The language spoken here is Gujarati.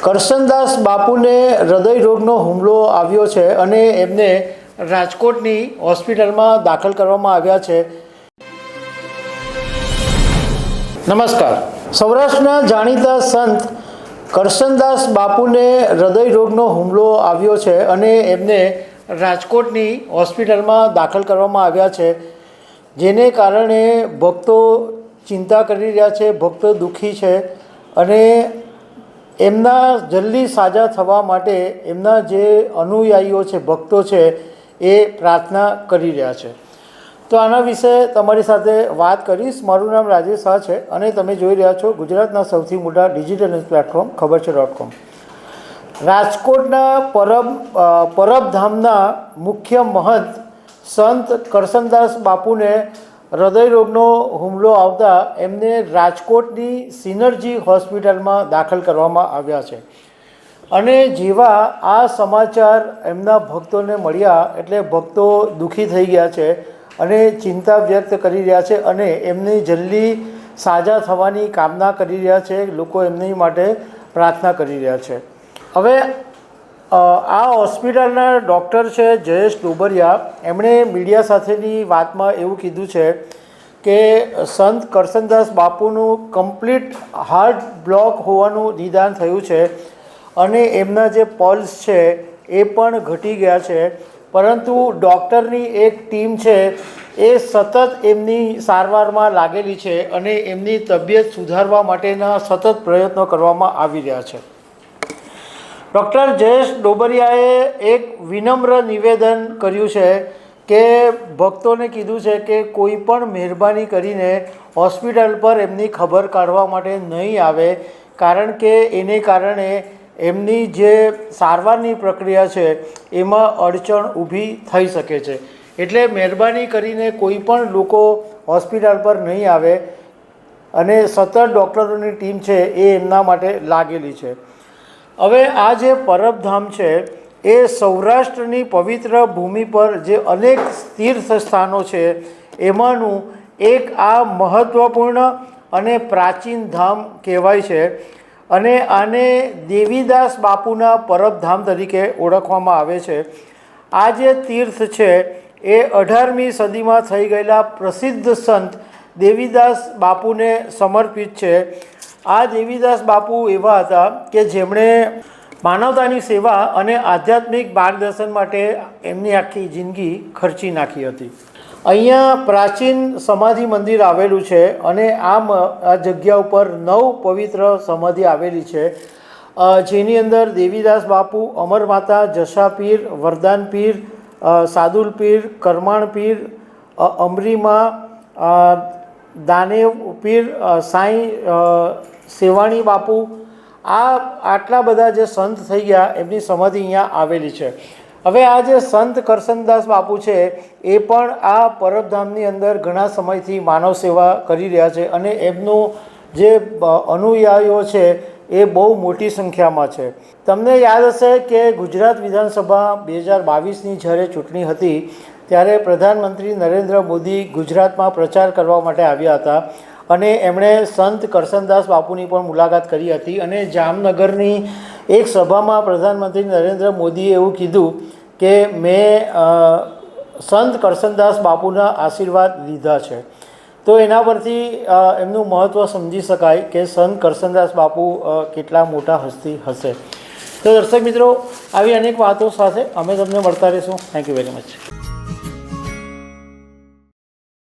કરશનદાસ બાપુને હૃદય રોગનો હુમલો આવ્યો છે અને એમને રાજકોટની હોસ્પિટલમાં દાખલ કરવામાં આવ્યા છે. નમસ્કાર. સૌરાષ્ટ્રના જાણીતા સંત કરશનદાસ બાપુને હૃદય રોગનો હુમલો આવ્યો છે અને એમને રાજકોટની હોસ્પિટલમાં દાખલ કરવામાં આવ્યા છે, જેને કારણે ભક્તો ચિંતા કરી રહ્યા છે, ભક્તો દુઃખી છે અને એમના જલ્દી સાજા થવા માટે એમના જે અનુયાયીઓ છે, ભક્તો છે, એ પ્રાર્થના કરી રહ્યા છે. તો આના વિશે તમારી સાથે વાત કરીશ. મારું નામ રાજેશ શાહ છે અને તમે જોઈ રહ્યા છો ગુજરાતના સૌથી મોટા ડિજિટલ ન્યૂઝ પ્લેટફોર્મ ખબર છે .com. રાજકોટના પરબધામના મુખ્ય મહંત સંત કરશનદાસ બાપુને હૃદય રોગનો હુમલો આવતા એમને રાજકોટની સિનર્જી હોસ્પિટલમાં દાખલ કરવામાં આવ્યા છે અને જેવા આ સમાચાર એમના ભક્તોને મળ્યા એટલે ભક્તો દુઃખી થઈ ગયા છે અને ચિંતા વ્યક્ત કરી રહ્યા છે અને એમની જલ્દી સાજા થવાની કામના કરી રહ્યા છે. લોકો એમની માટે પ્રાર્થના કરી રહ્યા છે. હવે આ હોસ્પિટલના ડૉક્ટર છે જયેશ ડોબરિયા, એમણે મીડિયા સાથેની વાતમાં એવું કીધું છે કે સંત કરશનદાસ બાપુનું કમ્પ્લીટ હાર્ટ બ્લોક હોવાનું નિદાન થયું છે અને એમના જે પલ્સ છે એ પણ ઘટી ગયા છે, પરંતુ ડૉક્ટરની એક ટીમ છે એ સતત એમની સારવારમાં લાગેલી છે અને એમની તબિયત સુધારવા માટેના સતત પ્રયત્નો કરવામાં આવી રહ્યા છે. ડૉક્ટર જયેશ ડોબરિયાએ એક વિનમ્ર નિવેદન કર્યું છે કે ભક્તોને કીધું છે કે કોઈ પણ મહેરબાની કરીને હોસ્પિટલ પર એમની ખબર કાઢવા માટે નહીં આવે, કારણ કે એને કારણે એમની જે સારવારની પ્રક્રિયા છે એમાં અડચણ ઊભી થઈ શકે છે. એટલે મહેરબાની કરીને કોઈ પણ લોકો હોસ્પિટલ પર નહીં આવે અને સતત ડૉક્ટરોની ટીમ છે એ એમના માટે લાગેલી છે. હવે આ જે પરબધામ છે એ સૌરાષ્ટ્રની પવિત્ર ભૂમિ પર જે અનેક તીર્થ સ્થાનો છે એમાંનું એક આ મહત્ત્વપૂર્ણ અને પ્રાચીન ધામ કહેવાય છે અને આને દેવીદાસ બાપુના પરબધામ તરીકે ઓળખવામાં આવે છે. આ જે તીર્થ છે એ 18મી સદીમાં થઈ ગયેલા પ્રસિદ્ધ સંત દેવીદાસ બાપુને સમર્પિત છે. આ દેવીદાસ બાપુ એવા હતા કે જેમણે માનવતાની સેવા અને આધ્યાત્મિક માર્ગદર્શન માટે એમની આખી જિંદગી ખર્ચી નાખી હતી. અહીંયા પ્રાચીન સમાધિ મંદિર આવેલું છે અને આ જગ્યા ઉપર 9 પવિત્ર સમાધિ આવેલી છે, જેની અંદર દેવીદાસ બાપુ, અમર માતા, જશા પીર, વરદાન પીર, સાદુલ પીર, કરમાણ પીર, અમરીમાં, દાનેવ પીર, સાંઈ સેવાણી બાપુ, આટલા બધા જે સંત થઈ ગયા એમની સમાધિ અહીંયા આવેલી છે. હવે આ જે સંત કરશનદાસ બાપુ છે એ પણ આ પરબધામની અંદર ઘણા સમયથી માનવ સેવા કરી રહ્યા છે અને એમનું જે અનુયાયીઓ છે એ બહુ મોટી સંખ્યામાં છે. તમને યાદ હશે કે ગુજરાત વિધાનસભા 2022ની જ્યારે ચૂંટણી હતી ત્યારે પ્રધાનમંત્રી નરેન્દ્ર મોદી ગુજરાતમાં પ્રચાર કરવા માટે આવ્યા હતા અને એમણે સંત કરશનદાસ બાપુની પણ મુલાકાત કરી હતી અને જામનગરની એક સભામાં પ્રધાનમંત્રી નરેન્દ્ર મોદીએ એવું કીધું કે મેં સંત કરશનદાસ બાપુના આશીર્વાદ લીધા છે. તો એના પરથી એમનું મહત્ત્વ સમજી શકાય કે સંત કરશનદાસ બાપુ કેટલા મોટા હસ્તી હશે. તો દર્શક મિત્રો, આવી અનેક વાતો સાથે અમે તમને મળતા રહીશું. Thank you very much.